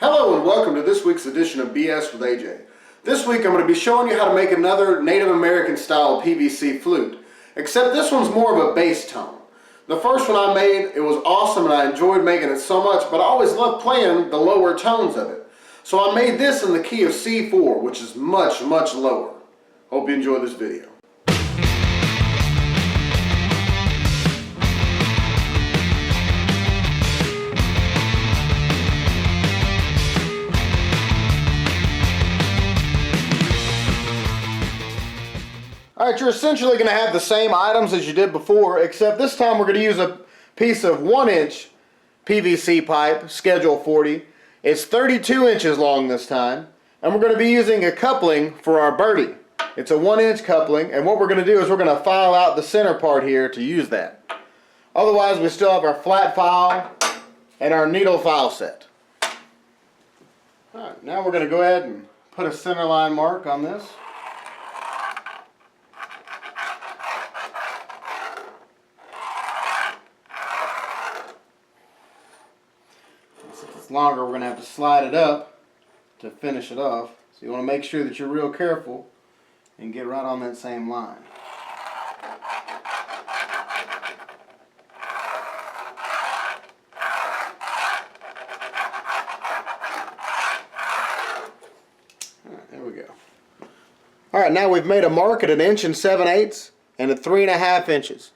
Hello and welcome to this week's edition of BS with AJ. This week I'm going to be showing you how to make another Native American style PVC flute, except this one's more of a bass tone. The first one I made, it was awesome and I enjoyed making it so much, but I always loved playing the lower tones of it. So I made this in the key of C4, which is much lower. Hope you enjoy this video. Alright, you're essentially going to have the same items as you did before, except this time we're going to use a piece of 1-inch PVC pipe, Schedule 40. It's 32 inches long this time, and we're going to be using a coupling for our birdie. It's a 1-inch coupling, and what we're going to do is we're going to file out the center part here to use that. Otherwise, we still have our flat file and our needle file set. Alright, now we're going to go ahead and put a center line mark on this. Longer, we're going to have to slide it up to finish it off. So you want to make sure that you're real careful and get right on that same line. Alright, there we go. Alright, now we've made a mark at 1 7/8 inches and at 3.5 inches.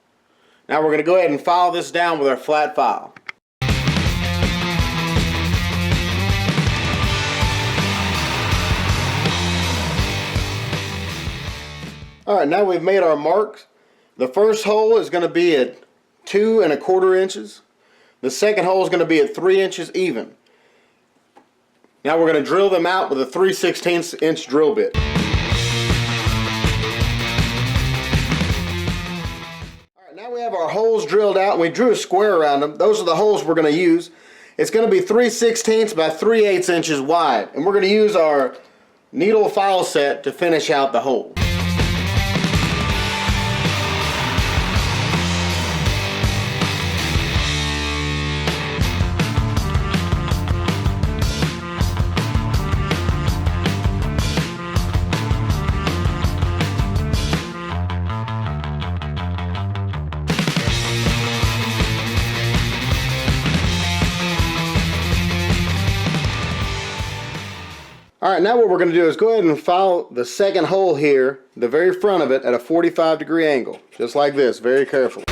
Now we're going to go ahead and file this down with our flat file. Alright, now we've made our marks. The first hole is going to be at 2 1/4 inches. The second hole is going to be at 3 inches even. Now we're going to drill them out with a 3/16 inch drill bit. Alright, now we have our holes drilled out and we drew a square around them. Those are the holes we're going to use. It's going to be 3/16 by 3/8 inches wide. And we're going to use our needle file set to finish out the hole. Alright, now what we're going to do is go ahead and file the second hole here, the very front of it, at a 45-degree angle. Just like this, very carefully.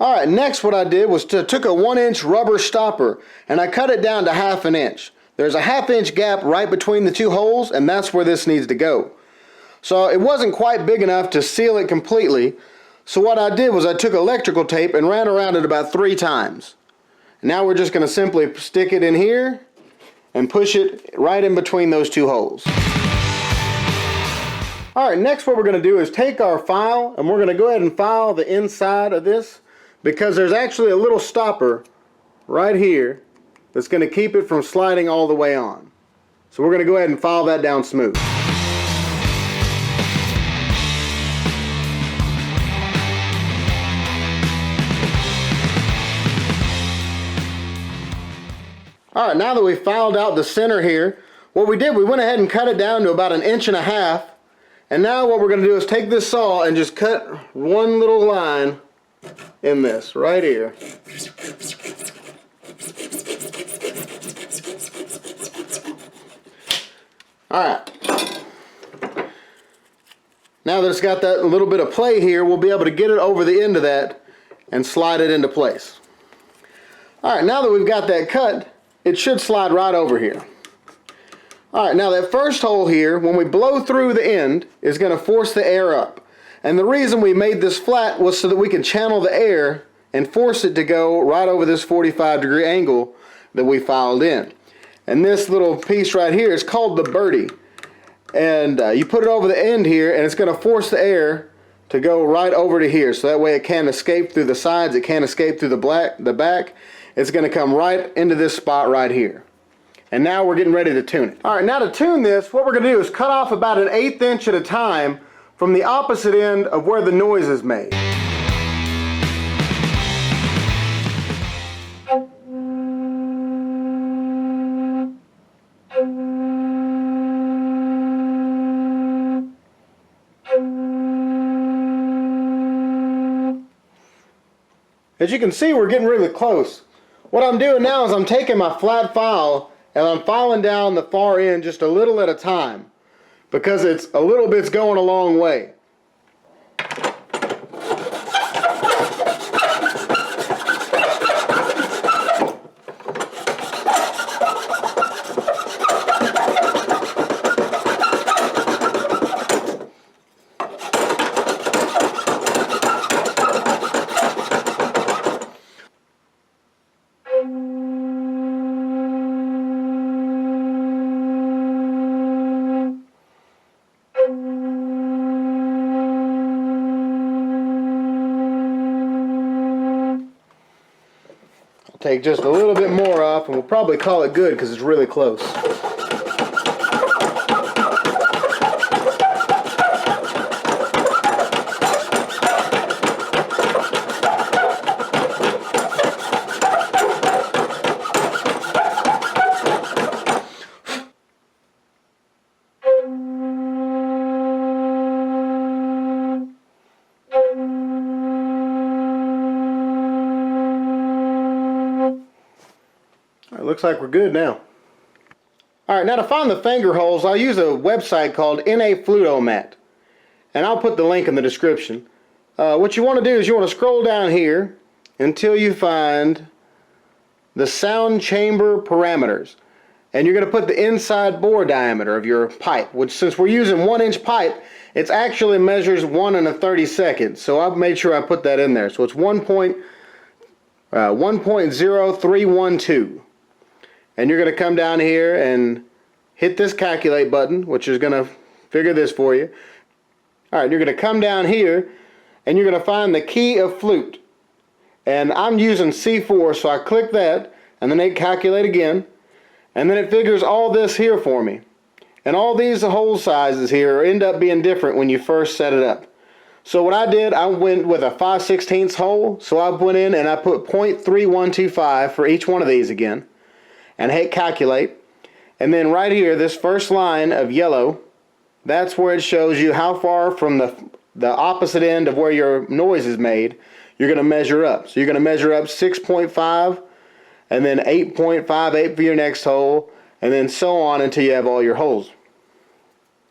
Alright, next what I did was took a 1-inch rubber stopper and I cut it down to 1/2 inch. There's a 1/2 inch gap right between the two holes and that's where this needs to go. So it wasn't quite big enough to seal it completely. So what I did was I took electrical tape and ran around it about 3 times. Now we're just going to simply stick it in here and push it right in between those two holes. Alright, next what we're going to do is take our file and we're going to go ahead and file the inside of this, because there's actually a little stopper right here that's going to keep it from sliding all the way on. So we're going to go ahead and file that down smooth. Alright, now that we've filed out the center here, what we did, we went ahead and cut it down to about 1.5 inches. And now what we're going to do is take this saw and just cut one little line in this, right here. Alright. Now that it's got that little bit of play here, we'll be able to get it over the end of that and slide it into place. Alright, now that we've got that cut, it should slide right over here. Alright, now that first hole here, when we blow through the end, is going to force the air up. And the reason we made this flat was so that we can channel the air and force it to go right over this 45-degree angle that we filed in. And this little piece right here is called the birdie. And you put it over the end here and it's going to force the air to go right over to here. So that way it can't escape through the sides, it can't escape through the back. It's going to come right into this spot right here. And now we're getting ready to tune it. Alright, now to tune this, what we're going to do is cut off about 1/8 inch at a time from the opposite end of where the noise is made. As you can see, we're getting really close. What I'm doing now is I'm taking my flat file and I'm filing down the far end just a little at a time, because it's a little bit's going a long way. Take just a little bit more off and we'll probably call it good because it's really close. It looks like we're good now. Alright, now to find the finger holes, I'll use a website called NA Flute, and I'll put the link in the description. What you want to do is you want to scroll down here until you find the sound chamber parameters, and you're going to put the inside bore diameter of your pipe, which, since we're using 1-inch pipe, it actually measures 1 1/32, so I've made sure I put that in there. So it's 1.0312. And you're going to come down here and hit this calculate button, which is going to figure this for you. Alright, you're going to come down here and you're going to find the key of flute. And I'm using C4, so I click that and then hit calculate again. And then it figures all this here for me. And all these hole sizes here end up being different when you first set it up. So what I did, I went with a 5/16 hole. So I went in and I put 0.3125 for each one of these again. And hit calculate, and then right here, this first line of yellow, that's where it shows you how far from the opposite end of where your noise is made you're going to measure up. So you're going to measure up 6.5 and then 8.58 for your next hole, and then so on until you have all your holes.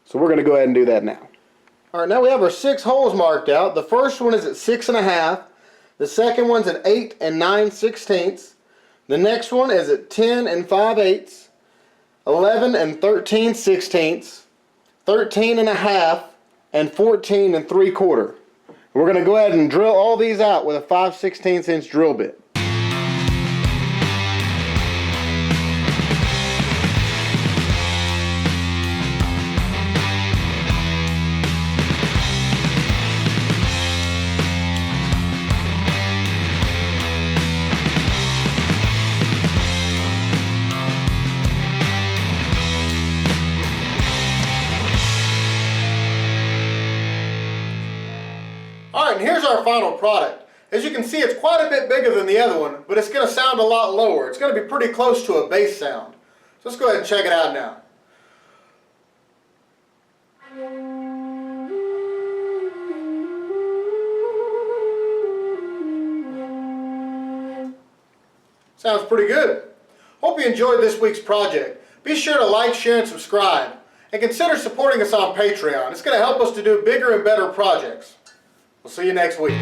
So we're going to go ahead and do that now. Alright, now we have our 6 holes marked out. The first one is at 6.5, the second one's at 8 9/16. The next one is at 10 5/8, 11 13/16, 13 1/2, and 14 3/4. We're going to go ahead and drill all these out with a 5/16 inch drill bit. Alright, and here's our final product. As you can see, it's quite a bit bigger than the other one, but it's going to sound a lot lower. It's going to be pretty close to a bass sound. So let's go ahead and check it out now. Sounds pretty good. Hope you enjoyed this week's project. Be sure to like, share, and subscribe. And consider supporting us on Patreon. It's going to help us to do bigger and better projects. We'll see you next week.